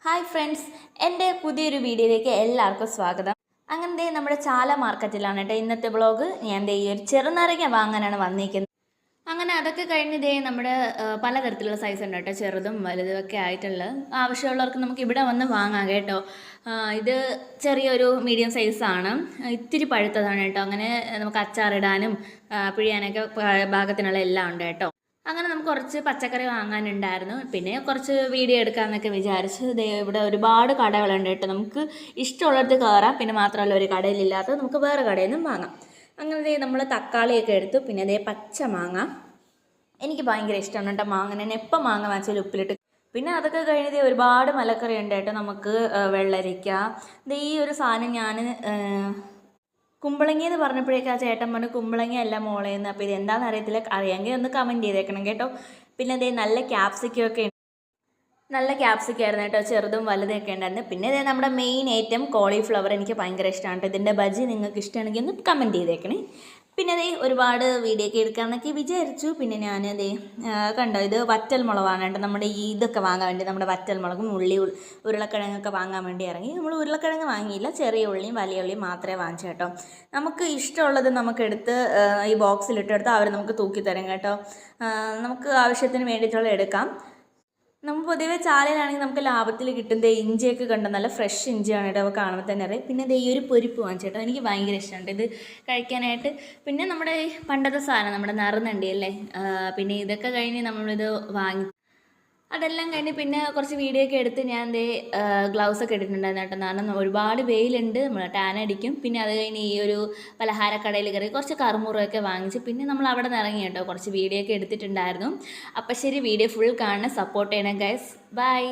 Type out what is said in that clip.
Hi friends, എൻ്റെ പുതിയൊരു വീഡിയോയിലേക്ക് എല്ലാവർക്കും സ്വാഗതം. അങ്ങനെ ദേ നമ്മുടെ ചാല മാർക്കറ്റിലാണ് കേട്ടോ ഇന്നത്തെ വ്ളോഗ്. ഞാൻ ദേ ഈ ഒരു ചെറുനാരങ്ങ വാങ്ങാനാണ് വന്നിരിക്കുന്നത്. അങ്ങനെ അതൊക്കെ കഴിഞ്ഞ് ദേ നമ്മുടെ പലതരത്തിലുള്ള സൈസ് ഉണ്ട് കേട്ടോ, ചെറുതും വലുതും ഒക്കെ ആയിട്ടുള്ളത്. ആവശ്യമുള്ളവർക്ക് നമുക്ക് ഇവിടെ വന്ന് വാങ്ങാം കേട്ടോ. ഇത് ചെറിയൊരു മീഡിയം സൈസാണ്, ഇത്തിരി പഴുത്തതാണ് കേട്ടോ. അങ്ങനെ നമുക്ക് അച്ചാറിടാനും പിഴിയാനൊക്കെ പാകത്തിനുള്ള എല്ലാം ഉണ്ട് കേട്ടോ. അങ്ങനെ നമുക്ക് കുറച്ച് പച്ചക്കറി വാങ്ങാനുണ്ടായിരുന്നു, പിന്നെ കുറച്ച് വീഡിയോ എടുക്കാമെന്നൊക്കെ വിചാരിച്ച് ദേ ഇവിടെ ഒരുപാട് കടകളുണ്ട് കേട്ടോ. നമുക്ക് ഇഷ്ടമുള്ളിടത്ത് കയറാം, പിന്നെ മാത്രമല്ല ഒരു കടയിലില്ലാത്തത് നമുക്ക് വേറെ കടയിൽ നിന്നും വാങ്ങാം. അങ്ങനെ ദേ നമ്മൾ തക്കാളിയൊക്കെ എടുത്തു, പിന്നെ ദേ പച്ച മാങ്ങ. എനിക്ക് ഭയങ്കര ഇഷ്ടമാണ് കേട്ടോ മാങ്ങ, ഞാൻ എപ്പോൾ മാങ്ങ വാങ്ങിച്ചാലും ഉപ്പിലിട്ട്. പിന്നെ അതൊക്കെ കഴിഞ്ഞ് ഒരുപാട് മലക്കറി ഉണ്ട് കേട്ടോ. നമുക്ക് വെള്ളരിക്ക, ദേ ഈ ഒരു സാധനം ഞാൻ കുമ്പളങ്ങി എന്ന് പറഞ്ഞപ്പോഴേക്കും ആ ചേട്ടൻ പറഞ്ഞു കുമ്പളങ്ങ അല്ല മോളേന്ന്. അപ്പോൾ ഇത് എന്താണെന്ന് അറിയത്തില്ല, അറിയാമെങ്കിൽ ഒന്ന് കമൻറ്റ് ചെയ്തേക്കണം കേട്ടോ. പിന്നെ അതേ നല്ല ക്യാപ്സിക്കൊക്കെ നല്ല ക്യാപ്സിക്കായിരുന്നു കേട്ടോ, ചെറുതും വലുതൊക്കെ ഉണ്ടായിരുന്നു. പിന്നെ ഇതേ നമ്മുടെ മെയിൻ ഐറ്റം കോളിഫ്ലവർ, എനിക്ക് ഭയങ്കര ഇഷ്ടമാണ്. ഇതിൻ്റെ ബജി നിങ്ങൾക്ക് ഇഷ്ടമാണെങ്കിൽ ഒന്ന് കമൻറ്റ് ചെയ്തേക്കണേ. പിന്നെ അതേ ഒരുപാട് വീഡിയോ ഒക്കെ എടുക്കാമെന്നൊക്കെ വിചാരിച്ചു. പിന്നെ ഞാനതേ കണ്ടോ, ഇത് വറ്റൽ മുളകാണ് കേട്ടോ. നമ്മുടെ ഈ ഇതൊക്കെ വാങ്ങാൻ വേണ്ടി നമ്മുടെ വറ്റൽ മുളകും ഉള്ളി ഉരുളക്കിഴങ്ങൊക്കെ വാങ്ങാൻ വേണ്ടി ഇറങ്ങി. നമ്മൾ ഉരുളക്കിഴങ്ങ് വാങ്ങിയില്ല, ചെറിയ ഉള്ളിയും വലിയ ഉള്ളിയും മാത്രമേ വാങ്ങിച്ചു കേട്ടോ. നമുക്ക് ഇഷ്ടമുള്ളത് നമുക്കെടുത്ത് ഈ ബോക്സിലിട്ടെടുത്ത് അവർ നമുക്ക് തൂക്കി തരും കേട്ടോ. നമുക്ക് ആവശ്യത്തിന് വേണ്ടിയിട്ടുള്ള എടുക്കാം. നമ്മൾ പൊതുവേ ചാലയിലാണെങ്കിൽ നമുക്ക് ലാഭത്തിൽ കിട്ടും. ദേ ഇഞ്ചിയൊക്കെ കണ്ടോ, നല്ല ഫ്രഷ് ഇഞ്ചിയാണ് കേട്ടോ, അപ്പോൾ കാണുമ്പോൾ തന്നെ അറിയാം. പിന്നെ ദേ ഈ ഒരു പൊരിപ്പ് വാങ്ങിച്ചേട്ടോ, എനിക്ക് ഭയങ്കര ഇഷ്ടമുണ്ട് ഇത് കഴിക്കാനായിട്ട്. പിന്നെ നമ്മുടെ പണ്ടത്തെ സാധനം നമ്മുടെ നറുനണ്ടി അല്ലേ, പിന്നെ ഇതൊക്കെ കഴിഞ്ഞ് നമ്മളിത് വാങ്ങി. അതെല്ലാം കഴിഞ്ഞ് പിന്നെ കുറച്ച് വീഡിയോ ഒക്കെ എടുത്ത് ഞാൻ ദേ ഗ്ലൗസൊക്കെ ഇട്ടിട്ടുണ്ടായിരുന്നു കേട്ടോ. കാരണം ഒരുപാട് വെയിലുണ്ട്, നമ്മൾ ടാൻ അടിക്കും. പിന്നെ അത് കഴിഞ്ഞ് ഈ ഒരു പലഹാരക്കടയിൽ കയറി കുറച്ച് കറുമുറൊക്കെ വാങ്ങിച്ച് പിന്നെ നമ്മൾ അവിടെ നിന്ന് ഇറങ്ങി കേട്ടോ. കുറച്ച് വീഡിയോ ഒക്കെ എടുത്തിട്ടുണ്ടായിരുന്നു. അപ്പം ശരി, വീഡിയോ ഫുൾ കാണണം, സപ്പോർട്ട് ചെയ്യണം ഗൈസ്. ബൈ.